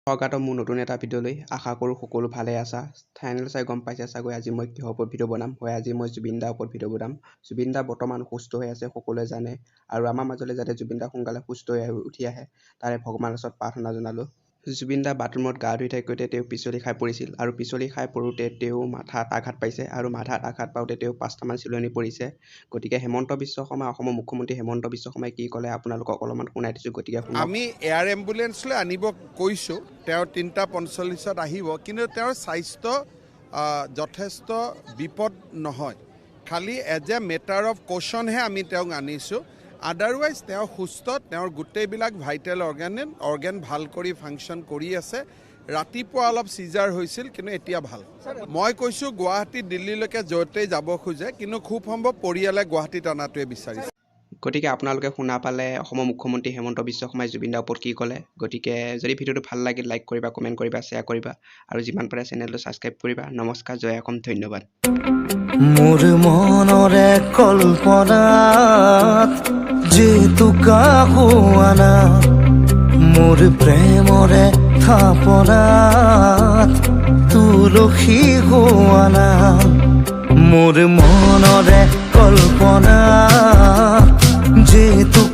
স্বাগতম মোৰ নতুন এটা ভিডিঅ'লৈ আশা কৰোঁ সকলো ভালে আছা ফাইনেল চাই গম পাইছে চাগৈ আজি মই কিহৰ ওপৰত ভিডিঅ' বনাম হয় আজি মই জুবিন দাৰ ওপৰত ভিডিঅ' বনাম জুবিন দা বৰ্তমান সুস্থ হৈ আছে সকলোৱে জানে আৰু আমাৰ মাজলৈ যাতে জুবিন দা সোনকালে সুস্থ হৈ উঠি আহে তাৰে ভগৱানৰ ওচৰত প্ৰাৰ্থনা জনালোঁ জুবিন দা বাথৰুমত গা ধুই থাকোঁতে তেওঁ পিছলি খাই পৰিছিল আৰু পিছলি খাই পৰোঁতে তেওঁ মাথাত আঘাত পাইছে আৰু মাথাত আঘাত পাওঁতে তেওঁ 5টামান চিলনি পৰিছে গতিকে হেমন্ত বিশ্ব শৰ্মা অসমৰ মুখ্যমন্ত্ৰী হেমন্ত বিশ্ব শৰ্মাই কি ক'লে আপোনালোকক অলপমান শুনাই দিছোঁ গতিকে আমি এয়াৰ এম্বুলেন্সলৈ আনিব কৈছোঁ তেওঁ 3:45ত আহিব কিন্তু তেওঁৰ স্বাস্থ্য যথেষ্ট বিপদ নহয় খালি এজ এ মেটাৰ অফ কশ্যনহে আমি তেওঁক আনিছোঁ আদাৰৱাইজ তেওঁ সুস্থ তেওঁৰ গোটেইবিলাক ভাইটেল অৰ্গেন ভাল কৰি ফাংচন কৰি আছে ৰাতিপুৱা অলপ চিজাৰ হৈছিল কিন্তু এতিয়া ভাল মই কৈছোঁ গুৱাহাটী দিল্লীলৈকে য'তেই যাব খোজে কিন্তু খুব সম্ভৱ পৰিয়ালে গুৱাহাটীত অনাটোৱে বিচাৰিছে গতিকে আপোনালোকে শুনা পালে অসমৰ মুখ্যমন্ত্ৰী হেমন্ত বিশ্ব শৰ্মাই জুবিন দাৰ ওপৰত কি ক'লে গতিকে যদি ভিডিঅ'টো ভাল লাগিল লাইক কৰিবা কমেণ্ট কৰিবা শ্বেয়াৰ কৰিবা আৰু যিমান পাৰে চেনেলটো ছাবস্ক্ৰাইব কৰিবা নমস্কাৰ জয় অসম ধন্যবাদ মোৰ মনৰে কল্পনাত যেতুকা হোৱানা মোৰ প্ৰেমৰে থাপনাত তুলসী হোৱানা মোৰ মনৰে কল্পনা যেতুকা